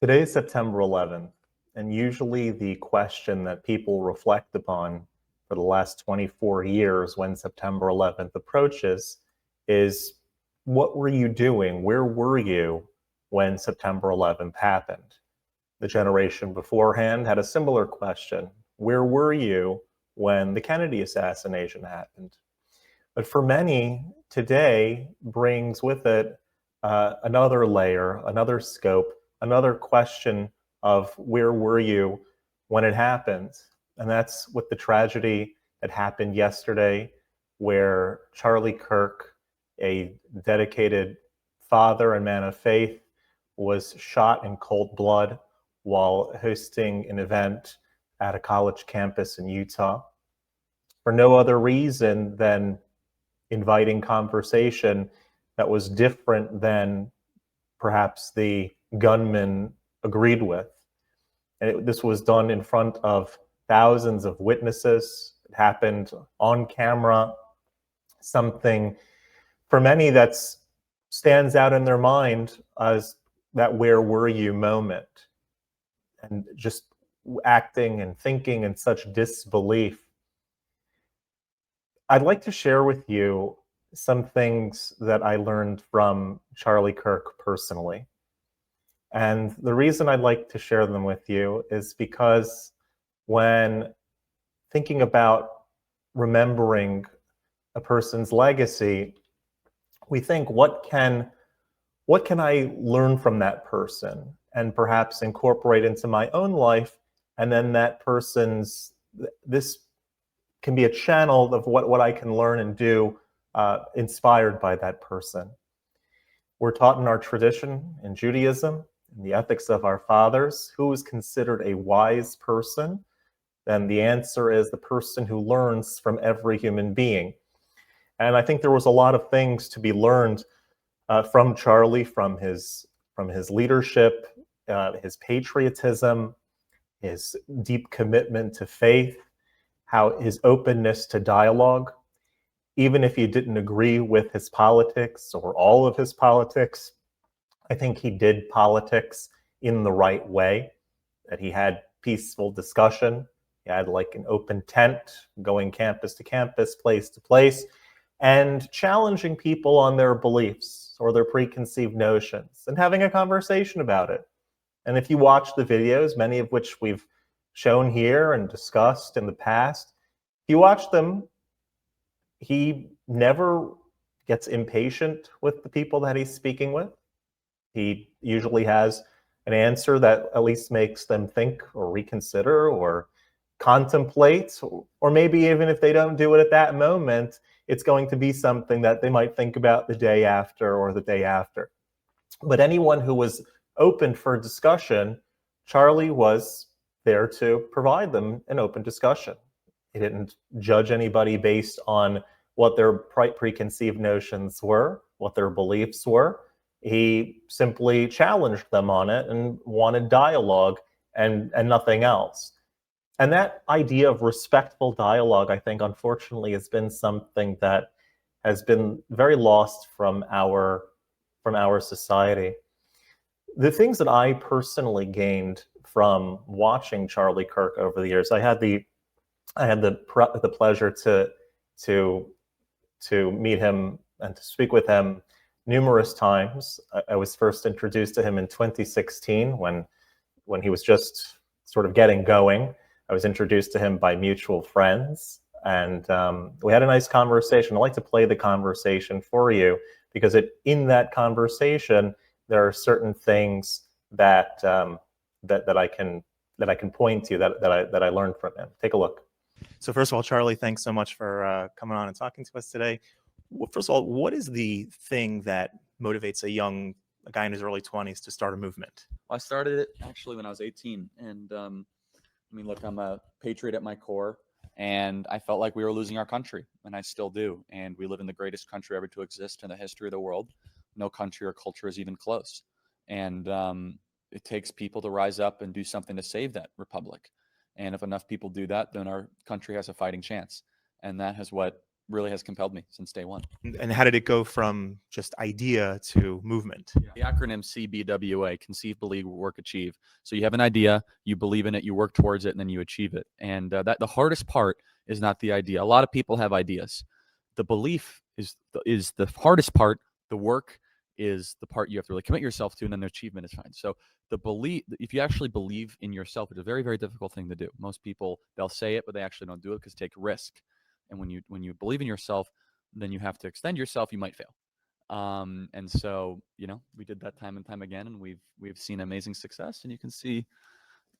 Today is September 11th, and usually the question that people reflect upon for the last 24 years when September 11th approaches is, what were you doing? Where were you when September 11th happened? The generation beforehand had a similar question. Where were you when the Kennedy assassination happened? But for many, today brings with it another layer, another scope, another question of where were you when it happened? And that's with the tragedy that happened yesterday, where Charlie Kirk, a dedicated father and man of faith, was shot in cold blood while hosting an event at a college campus in Utah for no other reason than inviting conversation that was different than perhaps the gunman agreed with. And this was done in front of thousands of witnesses. It happened on camera, something for many that stands out in their mind as that where were you moment. And just acting and thinking in such disbelief. I'd like to share with you some things that I learned from Charlie Kirk personally. And the reason I'd like to share them with you is because when thinking about remembering a person's legacy, we think, what can I learn from that person and perhaps incorporate into my own life? And then that person's, this can be a channel of what I can learn and do inspired by that person. We're taught in our tradition in Judaism, in the ethics of our fathers, who is considered a wise person? Then the answer is the person who learns from every human being. And I think there was a lot of things to be learned from Charlie, from his leadership, his patriotism, his deep commitment to faith, how his openness to dialogue, even if you didn't agree with his politics or all of his politics. I think he did politics in the right way, that he had peaceful discussion. He had like an open tent, going campus to campus, place to place, and challenging people on their beliefs or their preconceived notions and having a conversation about it. And if you watch the videos, many of which we've shown here and discussed in the past, if you watch them, he never gets impatient with the people that he's speaking with. He usually has an answer that at least makes them think or reconsider or contemplate, or maybe even if they don't do it at that moment, it's going to be something that they might think about the day after or the day after. But anyone who was open for discussion, Charlie was there to provide them an open discussion. He didn't judge anybody based on what their preconceived notions were, what their beliefs were. He simply challenged them on it and wanted dialogue and nothing else. And that idea of respectful dialogue, I think, unfortunately, has been something that has been very lost from our society. The things that I personally gained from watching Charlie Kirk over the years, I had the pleasure to meet him and to speak with him numerous times. I was first introduced to him in 2016 when he was just sort of getting going. I was introduced to him by mutual friends, and we had a nice conversation. I'd like to play the conversation for you because in that conversation there are certain things that I can point to that I learned from him. Take a look. So first of all, Charlie, thanks so much for coming on and talking to us today. Well, first of all, what is the thing that motivates a guy in his early 20s to start a movement? Well, I started it actually when I was 18. And I mean, look, I'm a patriot at my core, and I felt like we were losing our country, and I still do. And we live in the greatest country ever to exist in the history of the world. No country or culture is even close. And it takes people to rise up and do something to save that republic. And if enough people do that, then our country has a fighting chance. And that is what really has compelled me since day one. And how did it go from just idea to movement? The acronym CBWA, Conceive, Believe, Work, Achieve. So you have an idea, you believe in it, you work towards it, and then you achieve it. And that the hardest part is not the idea. A lot of people have ideas. The belief is the hardest part. The work is the part you have to really commit yourself to, and then the achievement is fine. So the belief, if you actually believe in yourself, it's a very, very difficult thing to do. Most people, they'll say it, but they actually don't do it because take risk. And when you believe in yourself, then you have to extend yourself. You might fail. And so, we did that time and time again, and we've seen amazing success. And you can see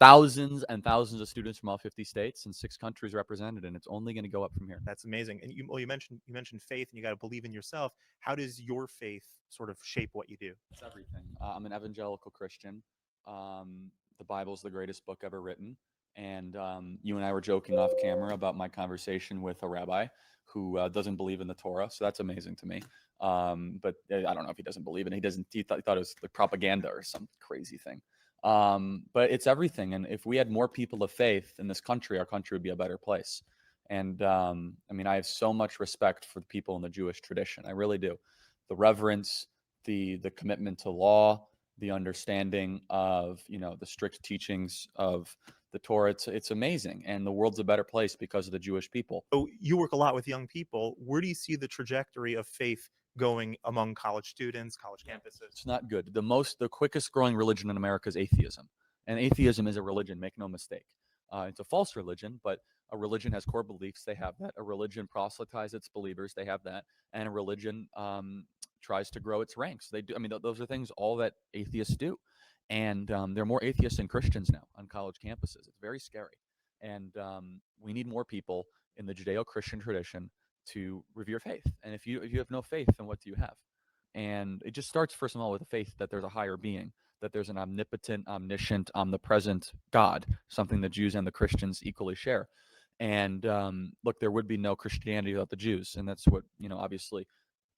thousands and thousands of students from all 50 states and 6 countries represented, and it's only going to go up from here. That's amazing. And you mentioned faith, and you got to believe in yourself. How does your faith sort of shape what you do? It's everything. I'm an evangelical Christian. The Bible's the greatest book ever written. And you and I were joking off camera about my conversation with a rabbi who doesn't believe in the Torah. So that's amazing to me. But I don't know if he doesn't believe in it. He thought it was like propaganda or some crazy thing. But it's everything. And if we had more people of faith in this country, our country would be a better place. And I have so much respect for the people in the Jewish tradition. I really do. The reverence, the commitment to law, the understanding of, the strict teachings of the Torah. It's amazing. And the world's a better place because of the Jewish people. So you work a lot with young people. Where do you see the trajectory of faith going among college students, college campuses? It's not good. The quickest growing religion in America is atheism. And atheism is a religion, make no mistake. It's a false religion, but a religion has core beliefs. They have that. A religion proselytizes its believers. They have that. And a religion tries to grow its ranks. They do. Those are things all that atheists do. And there are more atheists than Christians now on college campuses. It's very scary. And we need more people in the Judeo-Christian tradition to revere faith. And if you have no faith, then what do you have? And it just starts, first of all, with a faith that there's a higher being, that there's an omnipotent, omniscient, omnipresent God, something the Jews and the Christians equally share. And look, there would be no Christianity without the Jews. And that's what, obviously,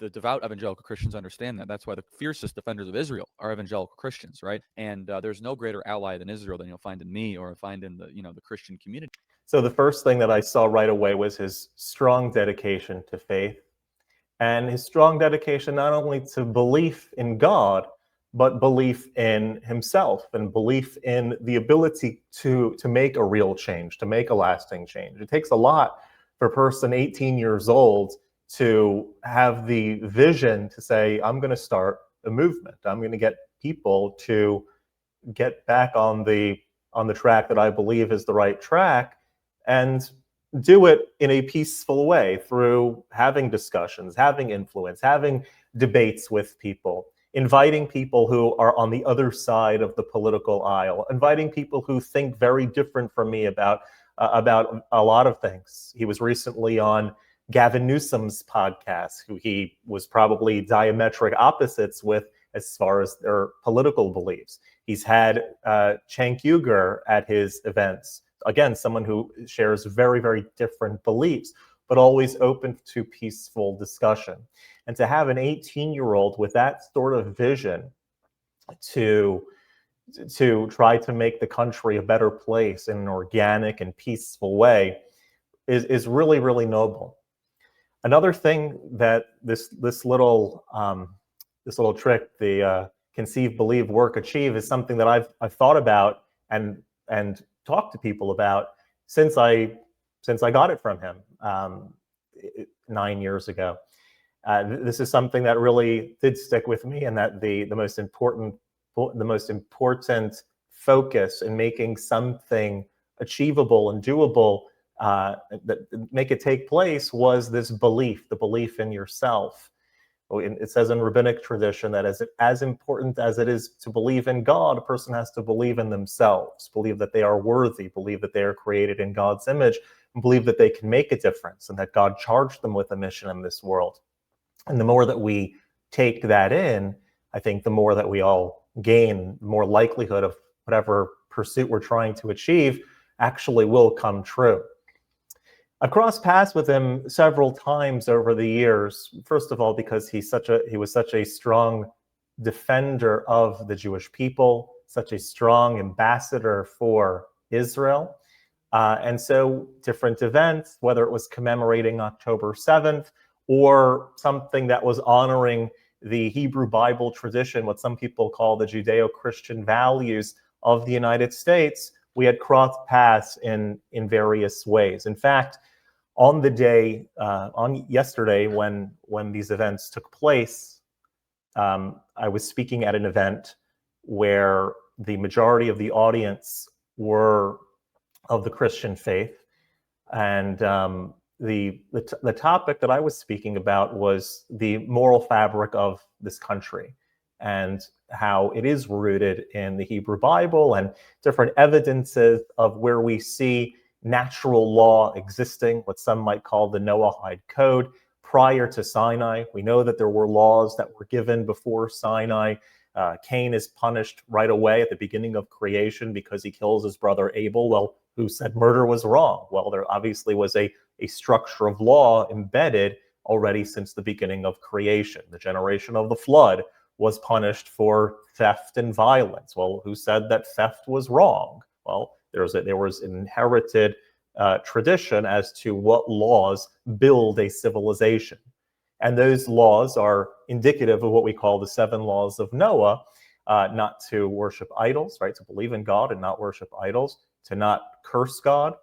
the devout evangelical Christians understand that. That's why the fiercest defenders of Israel are evangelical Christians, right? And there's no greater ally than Israel than you'll find in me or find in the Christian community. So the first thing that I saw right away was his strong dedication to faith, and his strong dedication not only to belief in God, but belief in himself and belief in the ability to make a real change, to make a lasting change. It takes a lot for a person 18 years old to have the vision to say, I'm going to start a movement. I'm going to get people to get back on the track that I believe is the right track, and do it in a peaceful way through having discussions, having influence, having debates with people, inviting people who are on the other side of the political aisle, inviting people who think very different from me about a lot of things. He was recently on Gavin Newsom's podcast, who he was probably diametric opposites with as far as their political beliefs. He's had Cenk Uygur at his events. Again, someone who shares very, very different beliefs, but always open to peaceful discussion. And to have an 18-year-old with that sort of vision to try to make the country a better place in an organic and peaceful way is really, really noble. Another thing that this little trick, the conceive, believe, work, achieve, is something that I've thought about and talked to people about since I got it from him 9 years ago. This is something that really did stick with me, and that the most important focus in making something achievable and doable, that make it take place, was this belief, the belief in yourself. It says in rabbinic tradition that as important as it is to believe in God, a person has to believe in themselves, believe that they are worthy, believe that they are created in God's image, and believe that they can make a difference and that God charged them with a mission in this world. And the more that we take that in, I think the more that we all gain, the more likelihood of whatever pursuit we're trying to achieve actually will come true. I've crossed paths with him several times over the years. First of all, because he was such a strong defender of the Jewish people, such a strong ambassador for Israel. And so different events, whether it was commemorating October 7th or something that was honoring the Hebrew Bible tradition, what some people call the Judeo-Christian values of the United States, we had crossed paths in various ways. In fact, on the day, on yesterday, when these events took place, I was speaking at an event where the majority of the audience were of the Christian faith, and the topic that I was speaking about was the moral fabric of this country and how it is rooted in the Hebrew Bible and different evidences of where we see natural law existing, what some might call the Noahide Code, prior to Sinai. We know that there were laws that were given before Sinai. Cain is punished right away at the beginning of creation because he kills his brother Abel. Well, who said murder was wrong? Well, there obviously was a structure of law embedded already since the beginning of creation. The generation of the flood was punished for theft and violence. Well, who said that theft was wrong? Well, there was an inherited tradition as to what laws build a civilization. And those laws are indicative of what we call the 7 laws of Noah, not to worship idols, right? To believe in God and not worship idols, to not curse God,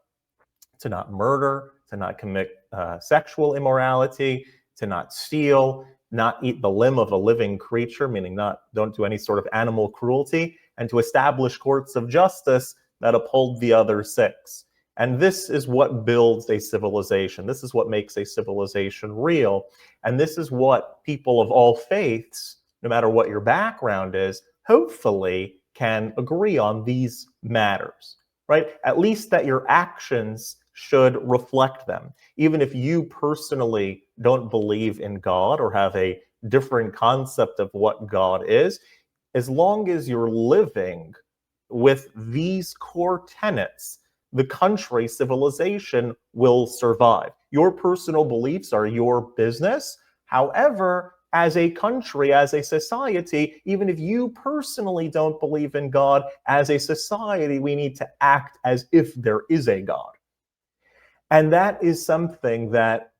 to not murder, to not commit sexual immorality, to not steal, not eat the limb of a living creature, meaning don't do any sort of animal cruelty, and to establish courts of justice that uphold the other 6. And this is what builds a civilization. This is what makes a civilization real. And this is what people of all faiths, no matter what your background is, hopefully can agree on these matters, right? At least that your actions should reflect them. Even if you personally don't believe in God or have a different concept of what God is, as long as you're living with these core tenets, the country, civilization will survive. Your personal beliefs are your business. However, as a country, as a society, even if you personally don't believe in God, as a society, we need to act as if there is a God. And that is something that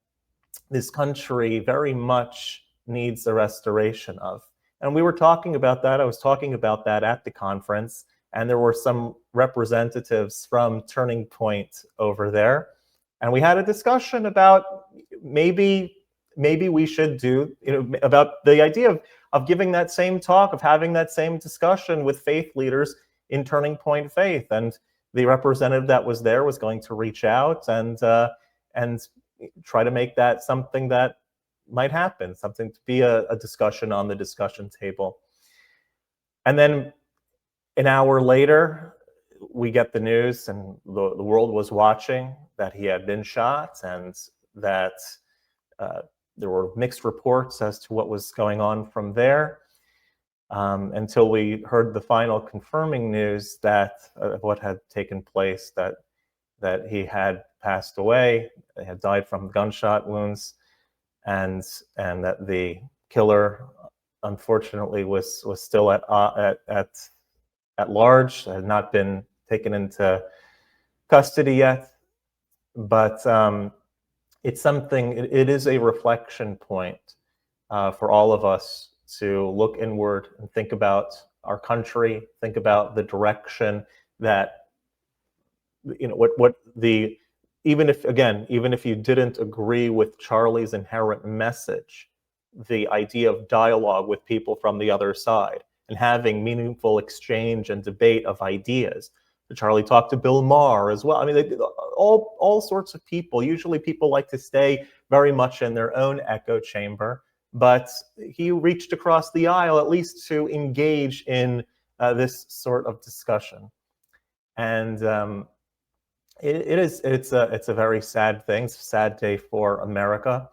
this country very much needs a restoration of. And we were talking about that. I was talking about that at the conference. And there were some representatives from Turning Point over there. And we had a discussion about maybe we should do, about the idea of giving that same talk, of having that same discussion with faith leaders in Turning Point Faith. And the representative that was there was going to reach out and try to make that something that might happen, something to be a discussion on the discussion table. And then an hour later, we get the news, and the world was watching, that he had been shot, and that there were mixed reports as to what was going on from there, until we heard the final confirming news that what had taken place, that he had passed away, he had died from gunshot wounds, and that the killer, unfortunately, was still at large, had not been taken into custody yet. But it's something, it is a reflection point for all of us to look inward and think about our country, think about the direction that, even if you didn't agree with Charlie's inherent message, the idea of dialogue with people from the other side and having meaningful exchange and debate of ideas. Charlie talked to Bill Maher as well. I mean, all sorts of people. Usually people like to stay very much in their own echo chamber, but he reached across the aisle at least to engage in this sort of discussion. And it's a very sad thing. It's a sad day for America.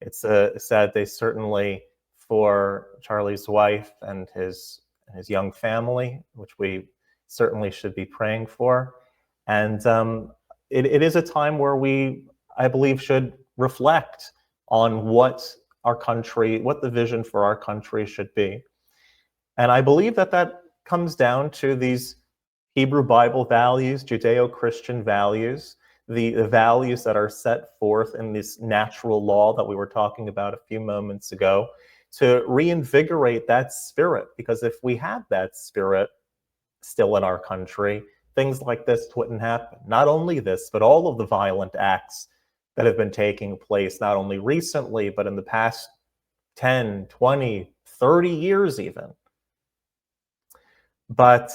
It's a sad day certainly for Charlie's wife and his young family, which we certainly should be praying for. And it is a time where we, I believe, should reflect on what the vision for our country should be. And I believe that comes down to these Hebrew Bible values, Judeo-Christian values, the values that are set forth in this natural law that we were talking about a few moments ago, to reinvigorate that spirit. Because if we had that spirit still in our country, things like this wouldn't happen. Not only this, but all of the violent acts that have been taking place, not only recently, but in the past 10, 20, 30 years even. But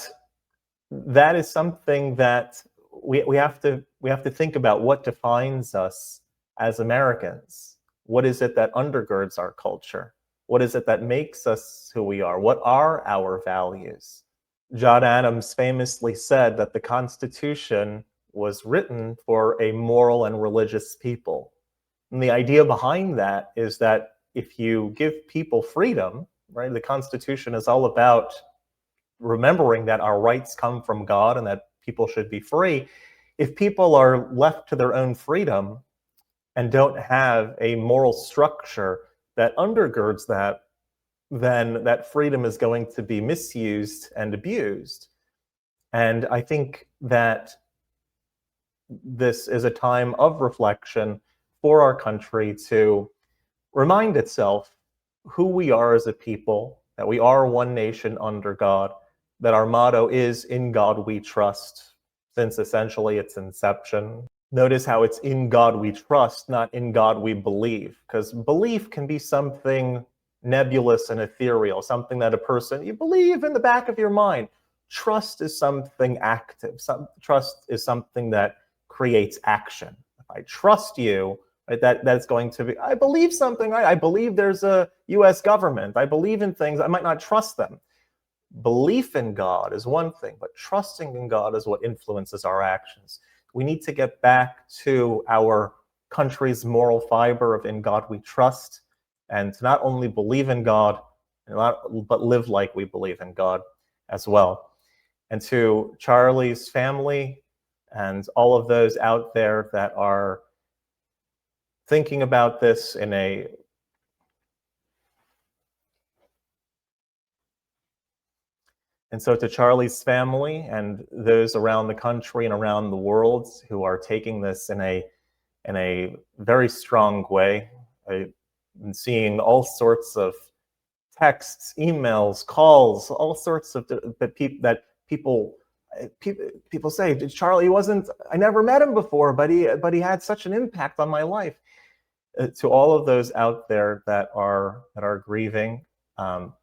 that is something that we have to think about. What defines us as Americans? What is it that undergirds our culture? What is it that makes us who we are? What are our values? John Adams famously said that the Constitution was written for a moral and religious people. And the idea behind that is that if you give people freedom, right, the Constitution is all about remembering that our rights come from God and that people should be free. If people are left to their own freedom and don't have a moral structure that undergirds that, then that freedom is going to be misused and abused. And I think that this is a time of reflection for our country to remind itself who we are as a people, that we are one nation under God, that our motto is "In God we trust," since essentially its inception. Notice how it's "In God we trust," not "In God we believe," because belief can be something nebulous and ethereal, something that a person, you believe in the back of your mind. Trust is something active. Trust is something that creates action. If I trust you, right, that's going to be, I believe something, right? I believe there's a US government. I believe in things. I might not trust them. Belief in God is one thing, but trusting in God is what influences our actions. We need to get back to our country's moral fiber of "In God we trust," and to not only believe in God, but live like we believe in God as well. And to Charlie's family and all of those out there that are thinking about this in a And so to Charlie's family and those around the country and around the world who are taking this in a very strong way, I've been seeing all sorts of texts, emails, calls, all sorts of that people say, Charlie wasn't, I never met him before, but he had such an impact on my life. To all of those out there that are grieving,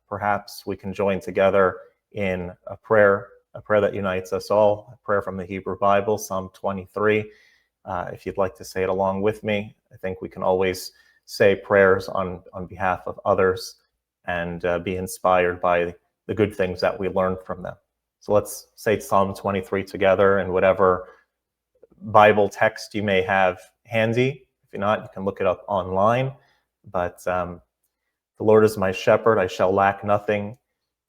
perhaps we can join together in a prayer that unites us all, a prayer from the Hebrew Bible, Psalm 23. If you'd like to say it along with me, I think we can always say prayers on behalf of others and be inspired by the good things that we learn from them. So let's say Psalm 23 together in whatever Bible text you may have handy. If you're not, you can look it up online. But the Lord is my shepherd, I shall lack nothing.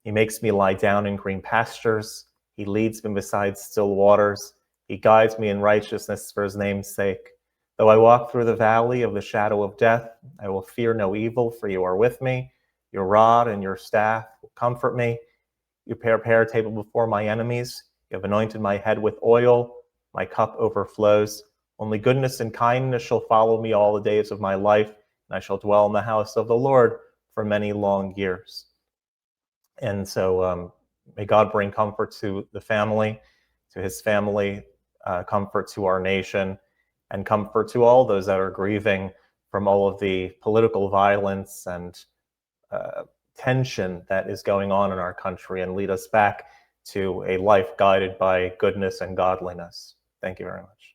He makes me lie down in green pastures. He leads me beside still waters. He guides me in righteousness for his name's sake. Though I walk through the valley of the shadow of death, I will fear no evil, for you are with me. Your rod and your staff will comfort me. You prepare a table before my enemies. You have anointed my head with oil. My cup overflows. Only goodness and kindness shall follow me all the days of my life, and I shall dwell in the house of the Lord for many long years. And so may God bring comfort to the family, to his family, comfort to our nation, and comfort to all those that are grieving from all of the political violence and tension that is going on in our country, and lead us back to a life guided by goodness and godliness. Thank you very much.